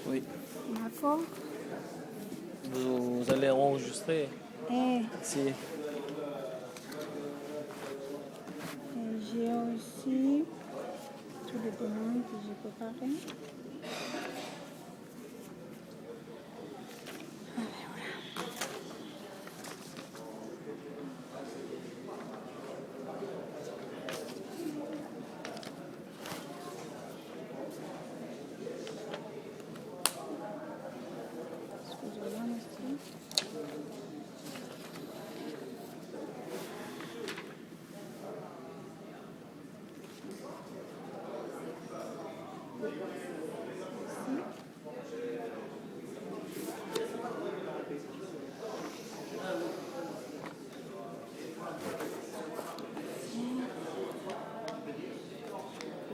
Oui. D'accord. Vous allez enregistrer ici. J'ai aussi tous les documents que j'ai préparés. Excusez-moi, monsieur.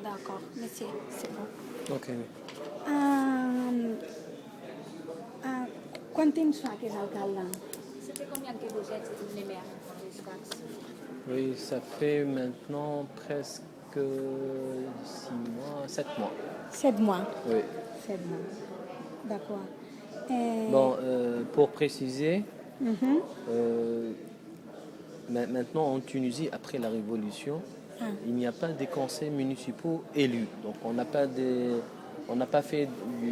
D'accord, monsieur, c'est bon. Ok. Quant temps fa que és alcalde? Ça fait combien que vous êtes le maire de Sfax? Oui, ça fait maintenant presque 7 mois. 7 mois. Oui. 7 mois. D'accord. Bon, pour préciser, maintenant en Tunisie, après la Révolution, il n'y a pas des conseils municipaux élus. Donc on n'a pas fait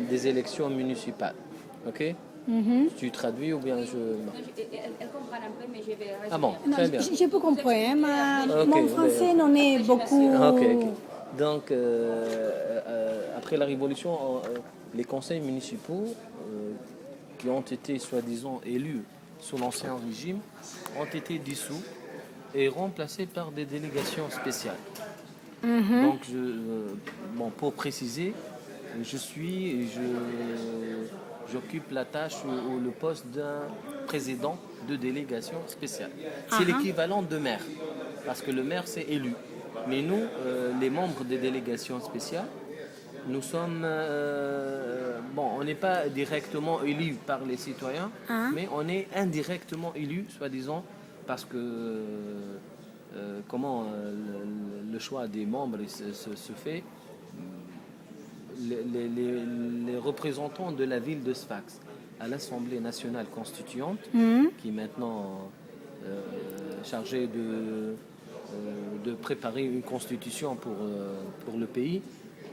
des élections municipales. Ok? Tu traduis ou bien je... Non. Elle comprend un peu, mais je vais résumer. Ah bon, Non, très bien. je peux comprendre, mais Ok, mon français non est beaucoup... Ok. Donc, après la Révolution, les conseils municipaux qui ont été soi-disant élus sous l'Ancien Régime ont été dissous et remplacés par des délégations spéciales. Donc, pour préciser, j'occupe la tâche ou le poste d'un président de délégation spéciale. C'est l'équivalent de maire, parce que le maire c'est élu. Mais nous, les membres des délégations spéciales, nous sommes, on n'est pas directement élus par les citoyens, mais on est indirectement élus, soi-disant, parce que le choix des membres se fait. Les représentants de la ville de Sfax à l'Assemblée nationale constituante, qui est maintenant chargée de préparer une constitution pour le pays.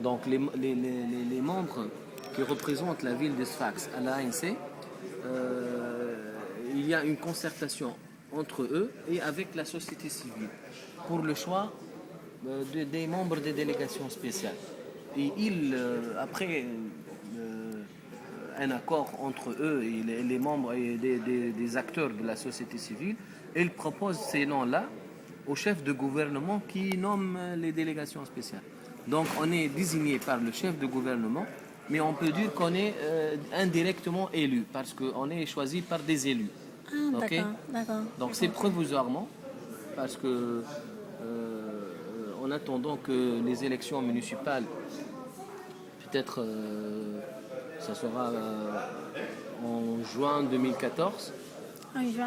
Donc les membres qui représentent la ville de Sfax à l'ANC, il y a une concertation entre eux et avec la société civile pour le choix des membres des délégations spéciales. Et après un accord entre eux et les membres et des acteurs de la société civile, ils proposent ces noms-là au chef de gouvernement qui nomme les délégations spéciales. Donc on est désigné par le chef de gouvernement, mais on peut dire qu'on est indirectement élu parce qu'on est choisi par des élus. Okay? D'accord. Donc c'est provisoirement parce que en attendant que les élections municipales, peut-être ça sera en juin 2014.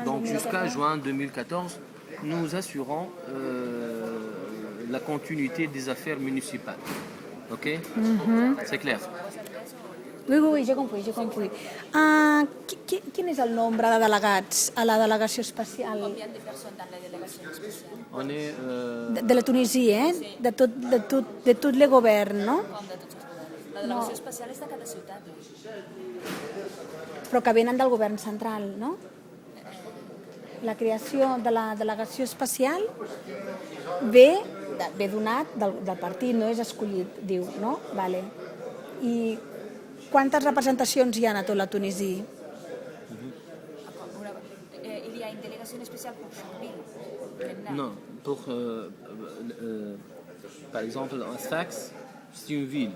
Donc jusqu'à juin 2014, nous assurons la continuité des affaires municipales. Ok? C'est clair? Oui, j'ai compris. Quin és el nombre de delegats a la delegació especial Combien de personnes dans la délégation spéciale? On est de la Tunisie, de tot el govern, no? Com de tots els governs. La delegació especial és de cada ciutat. Però que venen del govern central, no? La creació de la delegació especial ve donat del partit, no és escollit, diu, no? Vale. I quantes representacions hi ha a tota la Tunisie? Il y a une délégation spéciale pour chaque ville. non, par exemple, en Sfax, c'est une ville.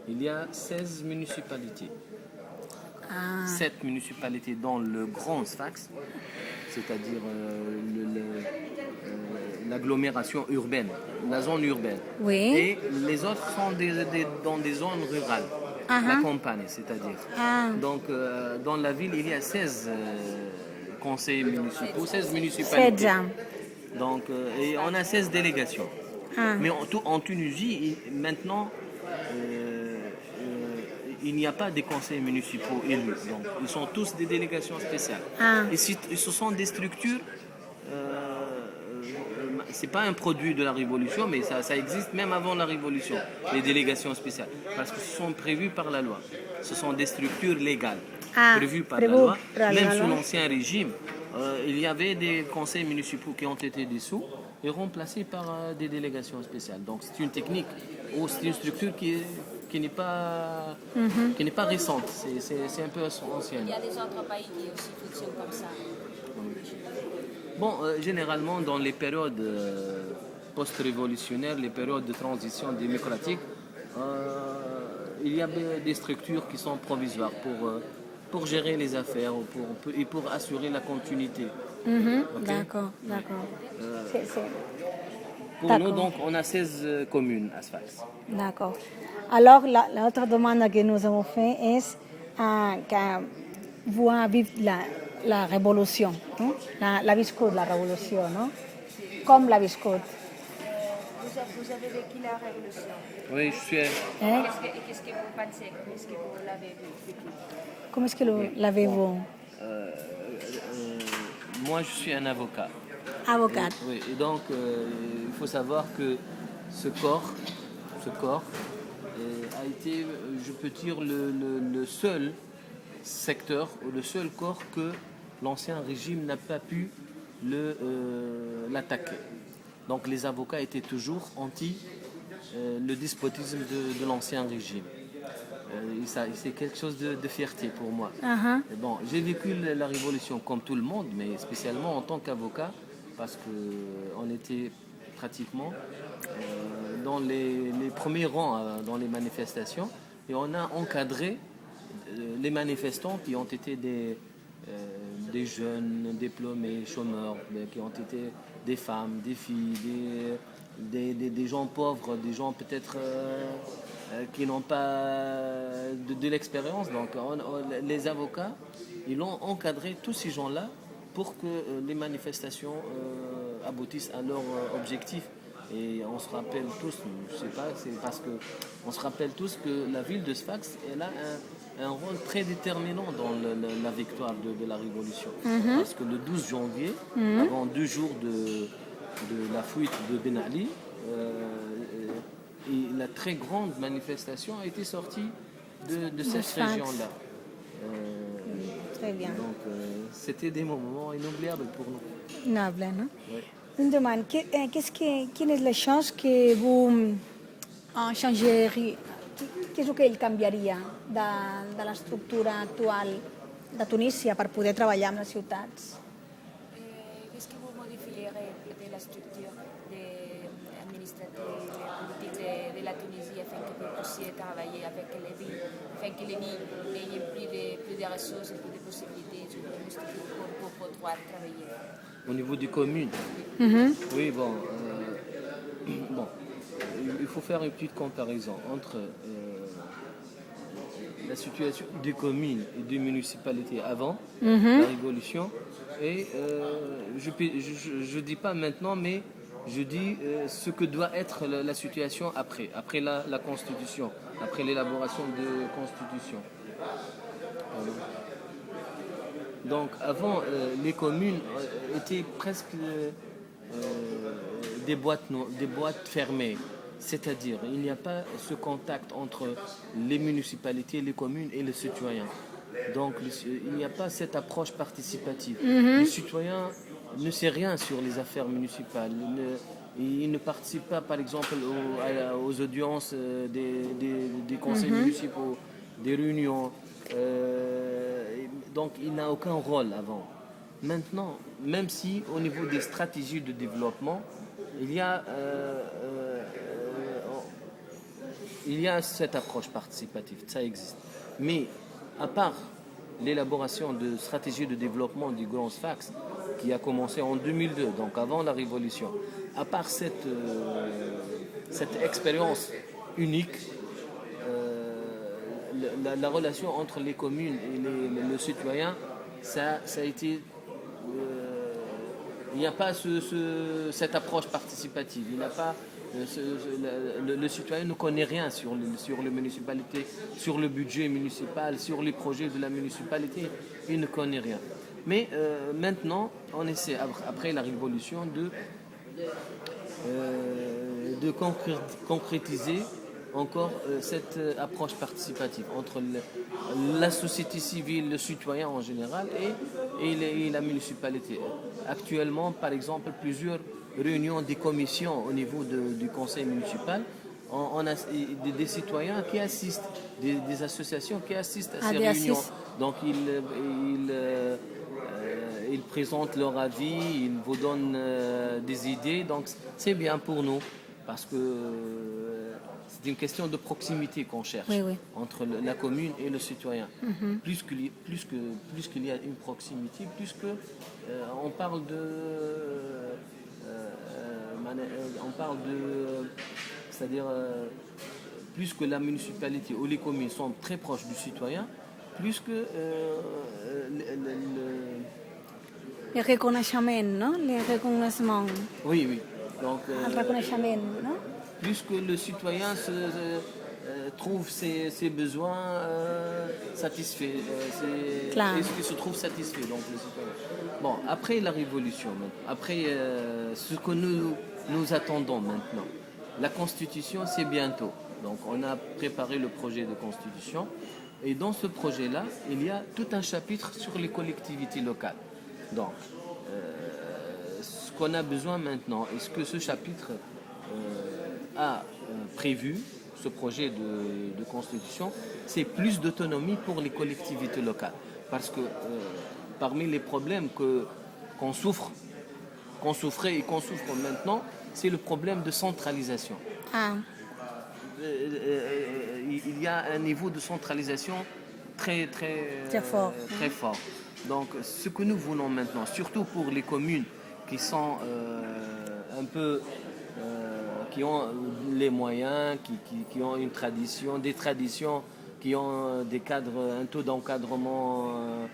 Il y a 16 municipalités. 7 municipalités dans le grand Sfax, c'est-à-dire l'agglomération urbaine, la zone urbaine. Oui. Et les autres sont dans des zones rurales, la campagne, c'est-à-dire. Donc, dans la ville, il y a 16 conseils municipaux, 16 municipalités. 16. Donc, et on a 16 délégations. Mais en Tunisie, maintenant, il n'y a pas des conseils municipaux élus. Donc, ils sont tous des délégations spéciales. Ah. Et ce sont des structures, c'est pas un produit de la Révolution, mais ça existe même avant la Révolution, les délégations spéciales. Parce que ce sont prévues par la loi. Ce sont des structures légales, prévues par la loi. Même sous l'Ancien Régime, il y avait des conseils municipaux qui ont été dissous et remplacés par des délégations spéciales. Donc c'est une technique ou c'est une structure qui n'est pas récente, c'est un peu ancienne. Il y a des autres pays qui aussi fonctionnent comme ça. Bon, généralement dans les périodes post-révolutionnaires, les périodes de transition démocratique, il y a des structures qui sont provisoires pour gérer les affaires et pour assurer la continuité. Mhm. Okay? D'accord. Pour nous, donc, on a 16 communes à Sfax. D'accord. Alors, l'autre demande que nous avons fait est que vous avez vu la révolution, no? La viscut la révolution, no? Com l'ha viscut? Vous avez vécu la révolution. Oui, je suis. Qu'est-ce que vous pensez? Qu'est-ce que vous l'avez vécu? Com est-ce que l'avez-vous? Moi, je suis un avocat. Avocat. Oui, et donc, il faut savoir que ce corps a été, je peux dire, le seul secteur ou le seul corps que l'ancien régime n'a pas pu l'attaquer. Donc les avocats étaient toujours anti le despotisme de l'ancien régime. C'est quelque chose de fierté pour moi. Uh-huh. Bon, j'ai vécu la révolution comme tout le monde, mais spécialement en tant qu'avocat, parce qu'on était pratiquement dans les premiers rangs dans les manifestations, et on a encadré les manifestants qui ont été des jeunes diplômés, chômeurs, qui ont été des femmes, des filles, des gens pauvres, des gens peut-être qui n'ont pas de l'expérience. Donc les avocats, ils ont encadré tous ces gens-là pour que les manifestations aboutissent à leur objectif. Et on se rappelle tous, je sais pas, c'est parce que on se rappelle tous que la ville de Sfax, elle a un rôle très déterminant dans la victoire de la Révolution. Parce que le 12 janvier, avant 2 jours de la fuite de Ben Ali, et la très grande manifestation a été sortie de cette région-là. Très bien. Donc c'était des moments inoubliables pour nous. Noble, no? Oui. Une demande, quines est les choses que vous changeriez, què és el que ell canviaria de l'estructura actual de Tunísia per poder treballar amb les ciutats? Qu'est-ce que vous modifierez de la structure administrative et politique de la Tunisie afin que vous puissiez travailler avec les villes, afin que les villes n'aient plus de ressources et plus de possibilités pour pouvoir travailler? Au niveau des communes, oui, bon, il faut faire une petite comparaison entre la situation des communes et des municipalités avant la Révolution et je dis pas maintenant, mais je dis ce que doit être la situation après la Constitution, après l'élaboration de Constitution. Pardon. Donc avant, les communes étaient presque des boîtes fermées. C'est-à-dire, il n'y a pas ce contact entre les municipalités, les communes et les citoyens. Donc il n'y a pas cette approche participative. Le citoyen ne sait rien sur les affaires municipales. Il ne participe pas, par exemple, aux audiences des conseils municipaux, des réunions. Donc il n'a aucun rôle avant. Maintenant, même si au niveau des stratégies de développement, il y a cette approche participative, ça existe. Mais à part l'élaboration de stratégies de développement du Grand Sfax, qui a commencé en 2002, donc avant la Révolution, à part cette expérience unique, la relation entre les communes et les citoyens, ça a été... il n'y a pas cette approche participative, il n'y a pas le citoyen ne connaît rien sur les municipalités, sur le budget municipal, sur les projets de la municipalité, il ne connaît rien. Mais maintenant, on essaie, après la révolution, de concrétiser encore cette approche participative entre la société civile, le citoyen en général et la municipalité. Actuellement, par exemple, plusieurs réunions des commissions au niveau du conseil municipal, on a des citoyens qui assistent, des associations qui assistent à ces réunions. Donc ils présentent leur avis, ils vous donnent des idées. Donc c'est bien pour nous parce que c'est une question de proximité qu'on cherche entre la commune et le citoyen. Plus qu'il y a une proximité, on parle c'est-à-dire plus que la municipalité ou les communes sont très proches du citoyen, plus que le reconnaissement, non? Le reconnaissement. Oui. Donc, le reconnaissement, non? Plus que le citoyen trouve ses besoins satisfaits. Est-ce qu'il se trouve satisfait, donc, le citoyen. Bon, après la révolution, après ce que nous attendons maintenant, la Constitution, c'est bientôt. Donc, on a préparé le projet de Constitution. Et dans ce projet-là, il y a tout un chapitre sur les collectivités locales. Donc, ce qu'on a besoin maintenant, est-ce que ce chapitre a prévu, ce projet de constitution, c'est plus d'autonomie pour les collectivités locales. Parce que parmi les problèmes qu'on souffrait et qu'on souffre maintenant, c'est le problème de centralisation. Il y a un niveau de centralisation très fort. Donc, ce que nous voulons maintenant, surtout pour les communes qui sont un peu, qui ont les moyens, qui ont une tradition, des traditions, qui ont des cadres, un taux d'encadrement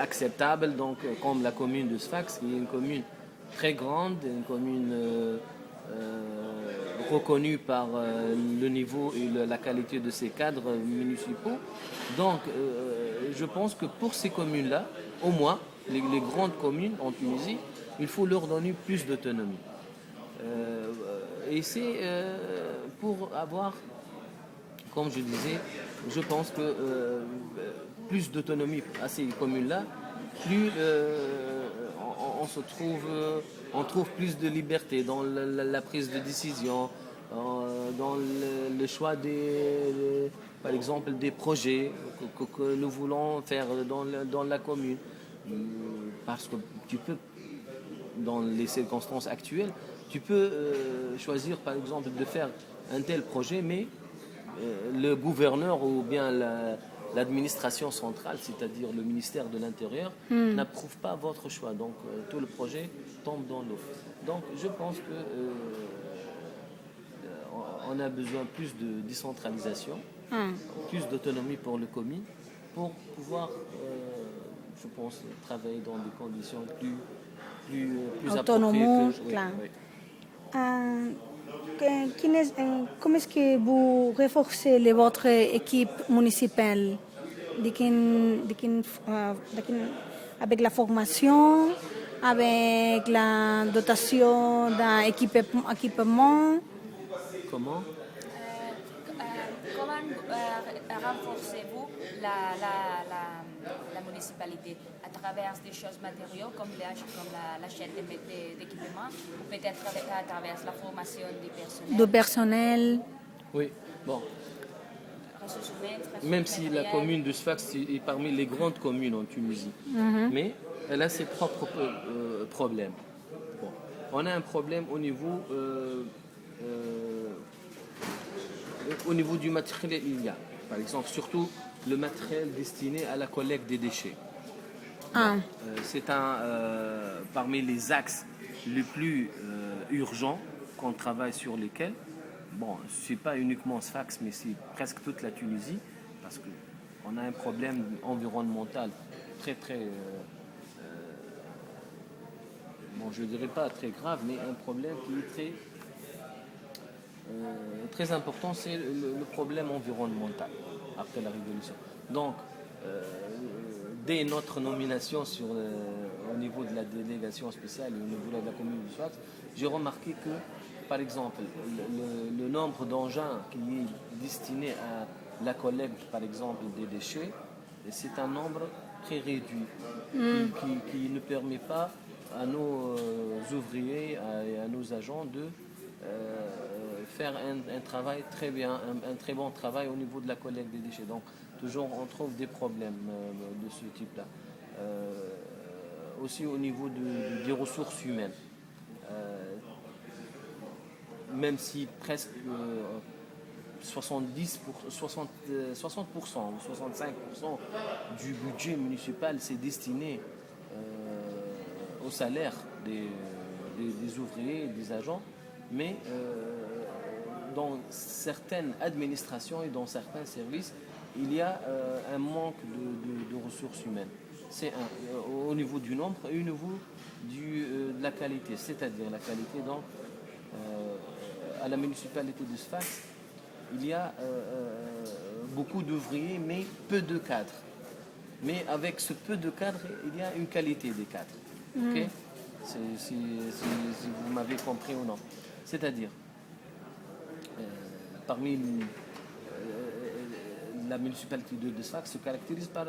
acceptable, donc comme la commune de Sfax, qui est une commune très grande, une commune reconnue par le niveau et la qualité de ses cadres municipaux. Donc, je pense que pour ces communes-là, au moins, les grandes communes en Tunisie, il faut leur donner plus d'autonomie. Et c'est pour avoir, comme je disais, je pense que plus d'autonomie à ces communes-là, plus on trouve plus de liberté dans la prise de décision, dans le choix par exemple, des projets que nous voulons faire dans la commune. Parce que tu peux, dans les circonstances actuelles, tu peux choisir par exemple de faire un tel projet, mais le gouverneur ou bien l'administration centrale, c'est-à-dire le ministère de l'Intérieur, n'approuve pas votre choix. Donc tout le projet tombe dans l'eau. Donc je pense que on a besoin plus de décentralisation, plus d'autonomie pour les communes, pour pouvoir, je pense, travailler dans des conditions plus autonomes, comment est-ce que vous renforcez votre équipe municipale avec la formation, avec la dotation d'équipement? Comment renforcez-vous la municipalité à travers des choses matériaux comme l'achat d'équipements, ou peut-être à travers la formation du personnel? Oui, bon. Même si la commune de Sfax est parmi les grandes communes en Tunisie, mais elle a ses propres problèmes. Bon. On a un problème au niveau du matériel. Il y a, par exemple, surtout le matériel destiné à la collecte des déchets. C'est parmi les axes les plus urgents qu'on travaille sur lesquels. Bon, ce n'est pas uniquement Sfax, mais c'est presque toute la Tunisie, parce qu'on a un problème environnemental très bon, je ne dirais pas très grave, mais un problème qui est très important, c'est le problème environnemental après la révolution. Donc, dès notre nomination au niveau de la délégation spéciale et au niveau de la commune de Sfax, j'ai remarqué que, par exemple, le nombre d'engins qui est destiné à la collecte, par exemple, des déchets, c'est un nombre très réduit qui ne permet pas à nos ouvriers et à nos agents de faire un travail très bien, un très bon travail au niveau de la collecte des déchets. Donc, toujours, on trouve des problèmes de ce type-là. Aussi au niveau des ressources humaines. Même si presque 60% ou 65% du budget municipal s'est destiné au salaire des ouvriers et des agents, mais dans certaines administrations et dans certains services, il y a un manque de ressources humaines. C'est au niveau du nombre et au niveau de la qualité, c'est-à-dire la qualité. Donc, à la municipalité de Sfax, il y a beaucoup d'ouvriers, mais peu de cadres. Mais avec ce peu de cadres, il y a une qualité des cadres. Ok? Si vous m'avez compris ou non. C'est-à-dire, parmi la municipalité de Sfax se caractérise par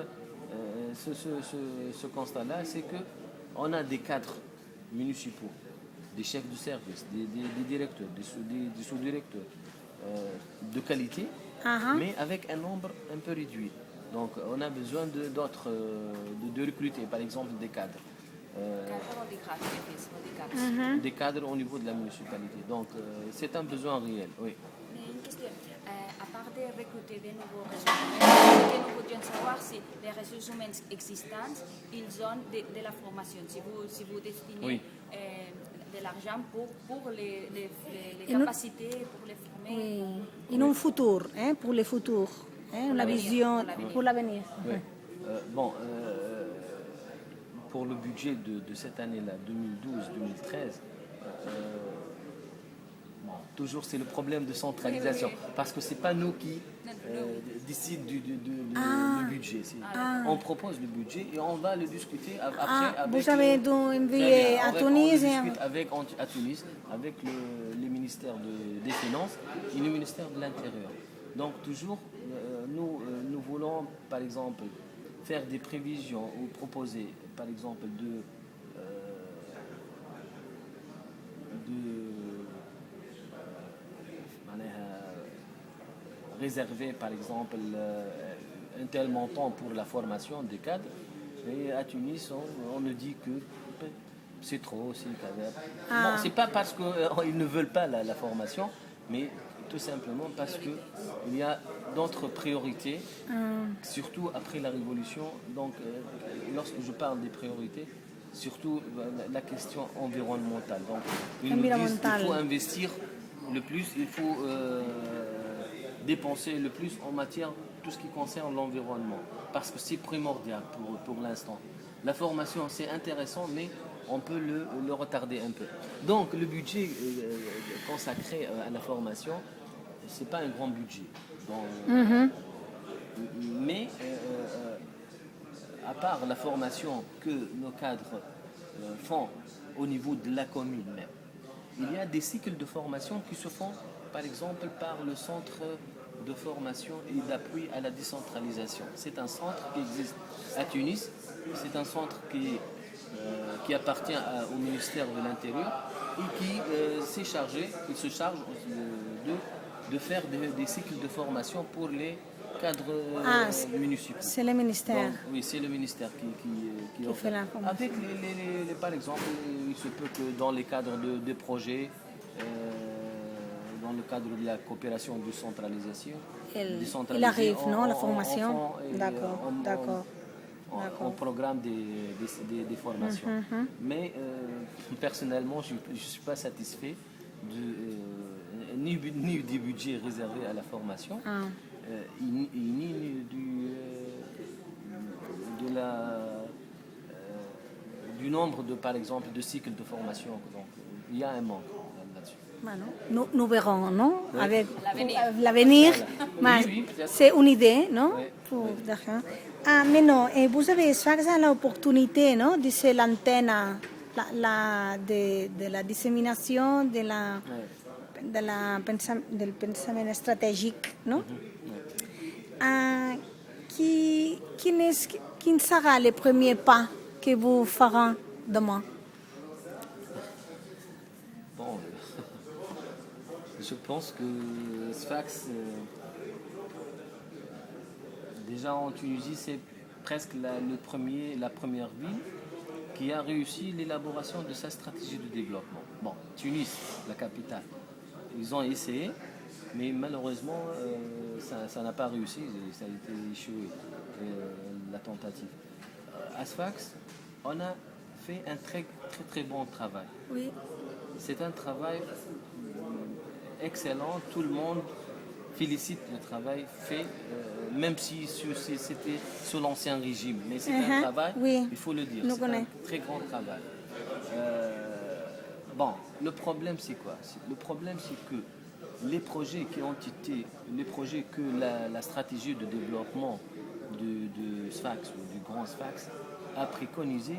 ce constat-là, c'est qu'on a des cadres municipaux, des chefs de service, des directeurs, des sous-directeurs de qualité, mais avec un nombre un peu réduit. Donc on a besoin de recruter, par exemple, des cadres. Des cadres au niveau de la municipalité. Donc c'est un besoin réel, oui. Mais une question, à part de recruter de nouveaux ressources humaines, ce que nous voudrions savoir, si les ressources humaines existantes, ils ont de la formation. Si vous destinez Oui. de l'argent pour les capacités, pour les former. Oui. En un futur, pour le futur, la vision pour l'avenir. Oui. Bon, pour le budget de cette année-là, 2012-2013, toujours c'est le problème de centralisation, parce que c'est pas nous qui décident du budget. On propose le budget et on va le discuter après avec vous avez envoyé à Tunis à Tunis avec les ministères des Finances et le ministère de l'Intérieur. Donc toujours, nous voulons, par exemple, faire des prévisions ou proposer, par exemple, réserver, par exemple, un tel montant pour la formation des cadres. Et à Tunis, on nous dit que c'est trop, Bon, c'est pas parce qu'ils ne veulent pas la formation, mais tout simplement parce qu'il y a d'autres priorités, surtout après la Révolution. Donc, lorsque je parle des priorités, surtout la question environnementale. Donc, ils nous disent qu'il faut investir le plus, il faut dépenser le plus en matière de tout ce qui concerne l'environnement, parce que c'est primordial pour l'instant. La formation, c'est intéressant, mais on peut le retarder un peu. Donc, le budget consacré à la formation, c'est pas un grand budget. Donc, mais à part la formation que nos cadres font au niveau de la commune même, il y a des cycles de formation qui se font, par exemple, par le centre de formation et d'appui à la décentralisation. C'est un centre qui existe à Tunis. C'est un centre qui appartient au ministère de l'Intérieur et qui s'est chargé, il se charge de faire des cycles de formation pour les cadres municipaux. C'est le ministère. Donc, oui, c'est le ministère qui fait la formation. Avec par exemple, il se peut que dans les cadres de projets, dans le cadre de la coopération de centralisation, il arrive, non, la formation. D'accord. On programme des formations. Mais personnellement, je ne suis pas satisfait ni des budgets réservés à la formation, du du nombre de, par exemple, de cycles de formation. Donc, il y a un manque là-dessus. Bueno, nous verrons, non? Oui. Avec L'avenir. l'avenir. Voilà. Mais Oui, peut-être. c'est une idée, non? Oui, Pour, oui. d'accord. Ah, mais non, et vous avez Sfax l'opportunité, non? De ser l'antenne de la dissémination de la, Ouais. del pensament estratègic, no? Ouais. Ah, quin sera le premier pas que vous ferez demain? Bon, je pense que Sfax, déjà en Tunisie, c'est presque la première ville qui a réussi l'élaboration de sa stratégie de développement. Bon, Tunis, la capitale, ils ont essayé, mais malheureusement, ça n'a pas réussi, ça a été échoué, la tentative. À Sfax, on a fait un très très très bon travail. Oui. C'est un travail excellent, tout le monde félicite le travail fait, même si c'était sous l'ancien régime. Mais c'est un travail, oui. il faut le dire, Nous c'est un connaissons. très grand travail. Bon, le problème c'est quoi? Le problème c'est que les projets qui ont été, les projets que la stratégie de développement de Sfax ou du Grand Sfax a préconisé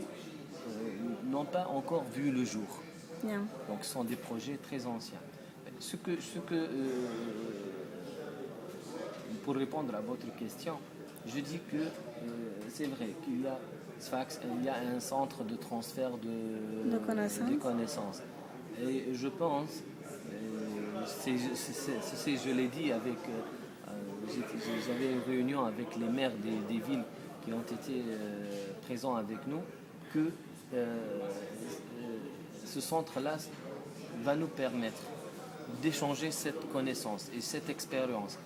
n'ont pas encore vu le jour. Bien. Donc ce sont des projets très anciens. Pour répondre à votre question, je dis que c'est vrai qu'il y a Sfax, il y a un centre de transfert de connaissances. Et je pense, je l'ai dit avec, j'avais une réunion avec les maires des villes qui ont été présents avec nous, que ce centre-là va nous permettre d'échanger cette connaissance et cette expérience.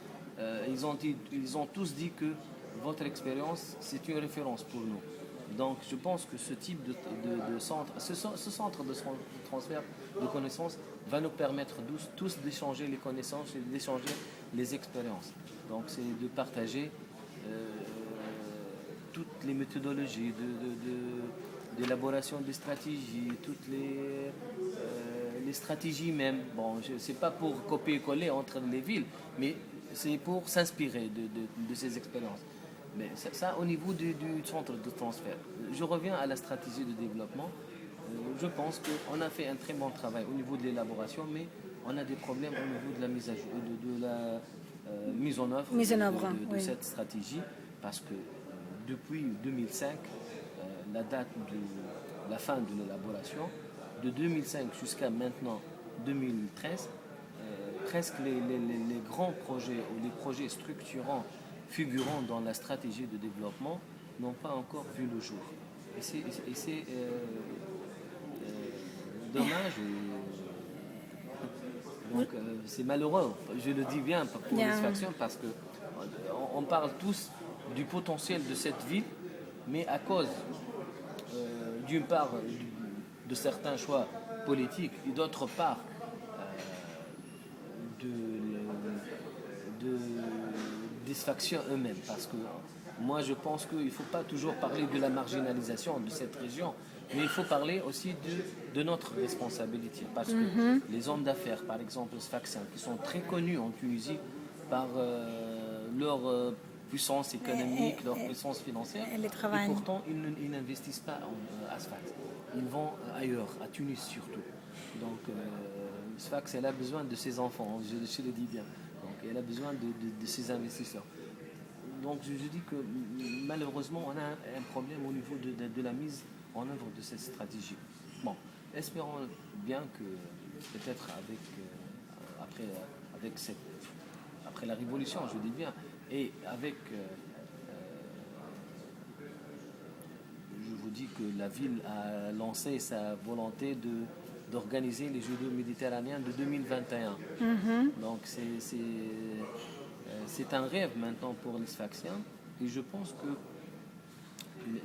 Ils ont tous dit que votre expérience, c'est une référence pour nous. Donc je pense que ce type de centre, ce centre de transfert de connaissances va nous permettre tous d'échanger les connaissances et d'échanger les expériences. Donc c'est de partager toutes les méthodologies d'élaboration des stratégies, toutes les stratégies même. Bon, c'est pas pour copier-coller entre les villes, mais c'est pour s'inspirer de ces expériences. Mais ça au niveau du centre de transfert. Je reviens à la stratégie de développement. Je pense qu'on a fait un très bon travail au niveau de l'élaboration, mais on a des problèmes au niveau de la mise à jour, de la mise en œuvre de cette stratégie, parce que depuis 2005, la date de la fin de l'élaboration, de 2005 jusqu'à maintenant 2013, presque les grands projets ou les projets structurants figurant dans la stratégie de développement n'ont pas encore vu le jour. Et c'est dommage. Donc c'est malheureux, je le dis bien pour les factions, parce que on parle tous du potentiel de cette ville, mais à cause d'une part de certains choix politiques et d'autre part des factions eux-mêmes. Parce que moi je pense qu'il ne faut pas toujours parler de la marginalisation de cette région, mais il faut parler aussi de notre responsabilité. Parce que les hommes d'affaires, par exemple sfaxiens, qui sont très connus en Tunisie par leur puissance économique, leur puissance financière, et pourtant ils n'investissent pas à Sfax. Ils vont ailleurs, à Tunis surtout. Donc Sfax, elle a besoin de ses enfants, je le dis bien. Donc elle a besoin de ses investisseurs. Donc je dis que malheureusement on a un problème au niveau de la mise en œuvre de cette stratégie. Bon, espérons bien que peut-être après la révolution, je dis bien, et avec je vous dis que la ville a lancé sa volonté d'organiser les Jeux méditerranéens de 2021. Donc c'est un rêve maintenant pour les Sfaxiens, et je pense que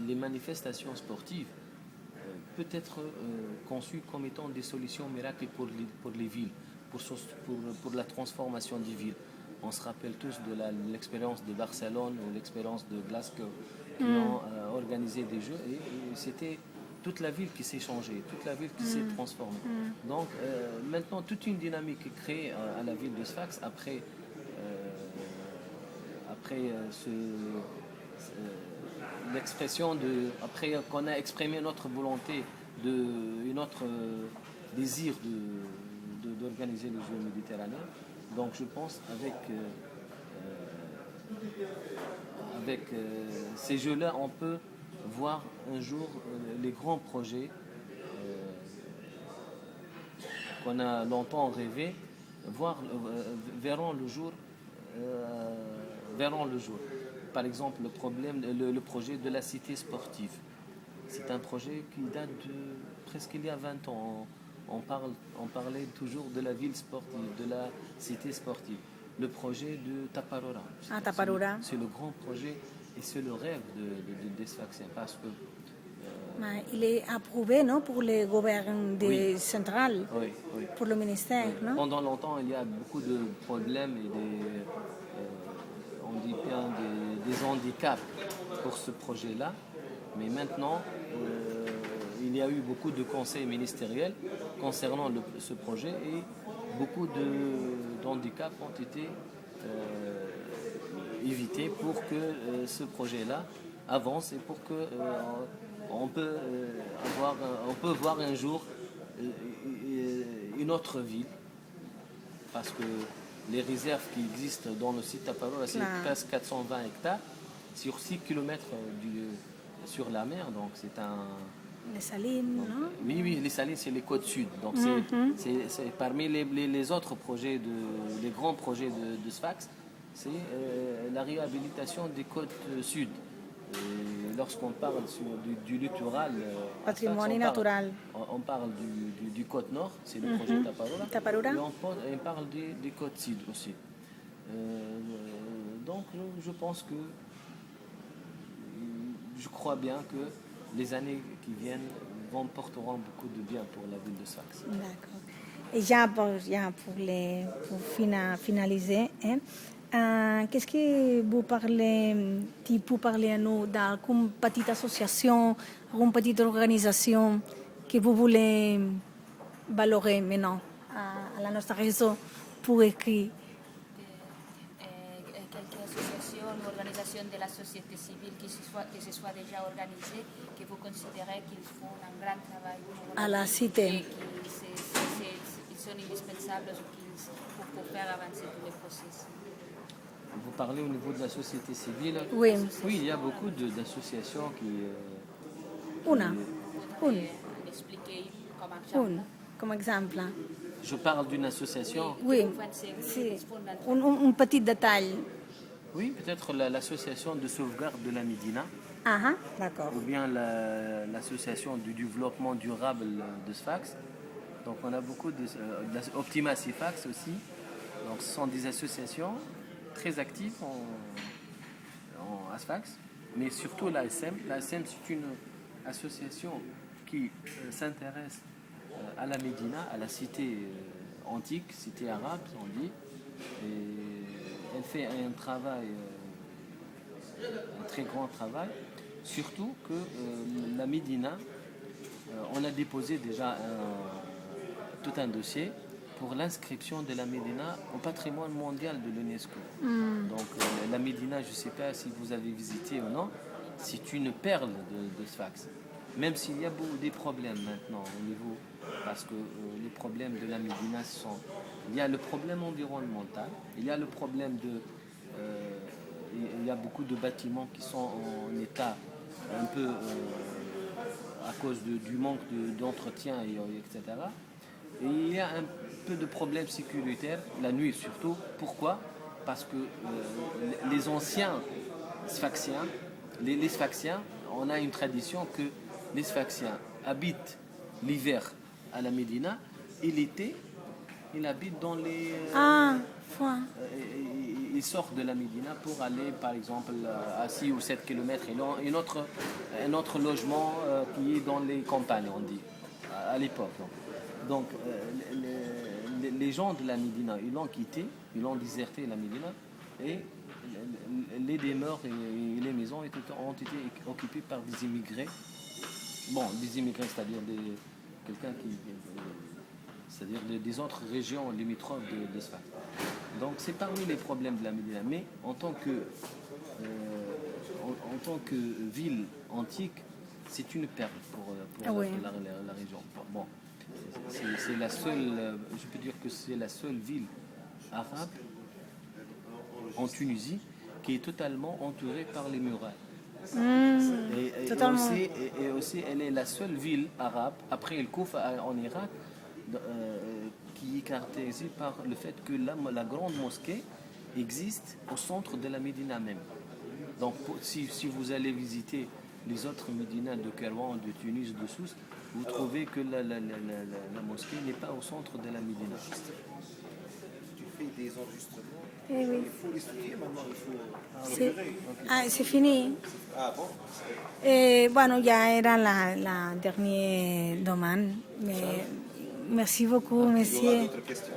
les manifestations sportives peut être conçues comme étant des solutions miracles pour les villes, pour la transformation des villes. On se rappelle tous de l'expérience de Barcelone ou l'expérience de Glasgow qui ont organisé des Jeux, et c'était toute la ville qui s'est changée, toute la ville qui s'est transformée. Donc maintenant, toute une dynamique est créée à la ville de Sfax l'expression après qu'on a exprimé notre volonté et notre désir d'organiser les Jeux méditerranéens. Donc je pense avec ces Jeux-là, on peut voir un jour les grands projets qu'on a longtemps rêvé, verront le jour. Par exemple, le projet de la cité sportive. C'est un projet qui date de presque il y a 20 ans. On parlait toujours de la ville sportive, de la cité sportive. Le projet de Taparora. Taparora. C'est le grand projet et c'est le rêve des Sfaxiens parce que il est approuvé, non, pour le gouvernement central, oui. pour le ministère, Oui. non? Pendant longtemps, il y a beaucoup de problèmes et on dit bien des handicaps pour ce projet-là. Mais maintenant, il y a eu beaucoup de conseils ministériels concernant ce projet et beaucoup d'handicaps ont été évités pour que ce projet-là avance et pour que on peut voir un jour une autre ville, parce que les réserves qui existent dans le site Taparora, c'est presque 420 hectares sur 6 km sur la mer, donc c'est un... Les salines, donc, non? Oui, les salines, c'est les côtes sud. Donc c'est parmi les autres projets, les grands projets de Sfax, c'est la réhabilitation des côtes sud. Et lorsqu'on parle du littoral, Patrimoine natural. On parle du côte nord, c'est le projet Taparora. Et on parle des côtes sud aussi. Donc je pense que je crois bien que les années qui viennent porteront beaucoup de bien pour la ville de Sfax. D'accord. Et pour finaliser, qu'est-ce que vous peux parler à nous d'algune petite association, alguna petite organisation que vous voulez valorer maintenant à la nostra réseau pour écrire? Quelques associations ou organisations de la société civile qui se soient déjà organisées, que vous considérez qu'ils font un grand travail à la cité. Et qu'ils sont indispensables pour faire avancer tous les processus. Vous parlez au niveau de la société civile? Oui. Oui, il y a beaucoup d'associations qui... Expliquer comme exemple. Je parle d'une association. Oui, un petit détail. Oui, peut-être l'association de sauvegarde de la Médina. Ah, d'accord. Ou bien l'association du développement durable de Sfax. Donc on a beaucoup Optima Sfax aussi. Donc ce sont des associations très actives à Sfax, mais surtout l'ASM. L'ASM, c'est une association qui s'intéresse à la Médina, à la cité antique, cité arabe, on dit. Et elle fait un travail, un très grand travail. Surtout que la Médina, on a déposé déjà tout un dossier pour l'inscription de la Médina au patrimoine mondial de l'UNESCO. Donc la Médina, je ne sais pas si vous avez visité ou non, c'est une perle de Sfax. Même s'il y a des problèmes maintenant au niveau, parce que les problèmes de la Médina il y a le problème environnemental, il y a le problème il y a beaucoup de bâtiments qui sont en état un peu à cause du manque d'entretien, etc. Et il y a un peu de problèmes sécuritaires, la nuit surtout. Pourquoi? Parce que les anciens Sfaxiens, les Sfaxiens, on a une tradition que les Sfaxiens habitent l'hiver à la Médina et l'été, ils habitent dans les... ils sortent de la Médina pour aller, par exemple, à 6 ou 7 km. Ils ont un autre logement qui est dans les campagnes, on dit, à l'époque. Donc, les gens de la Médina, ils l'ont quitté, ils ont déserté la Médina et les demeures et les maisons ont été occupées par des immigrés Bon, des immigrés, c'est-à-dire quelqu'un c'est-à-dire des autres régions limitrophes d'Esfahan. Donc c'est parmi les problèmes de la Médina. Mais en tant que ville antique, c'est une perle pour Oui. la région. Bon, c'est la seule, je peux dire que c'est la seule ville arabe en Tunisie qui est totalement entourée par les murailles. Totalement. Et aussi, elle est la seule ville arabe, après El Koufa en Irak, qui est caractérisée par le fait que la grande mosquée existe au centre de la Médina même. Donc si vous allez visiter les autres médinas de Kairouan, de Tunis, de Sousse, vous trouvez que la mosquée n'est pas au centre de la Médina. Tu fais des enregistrements. Eh oui. Il faut les soutenir maintenant, il faut C'est repérer. c'est fini. Ah bon? Bueno, ya era la dernière demande. Mais merci beaucoup, Il y aura monsieur. d'autres questions.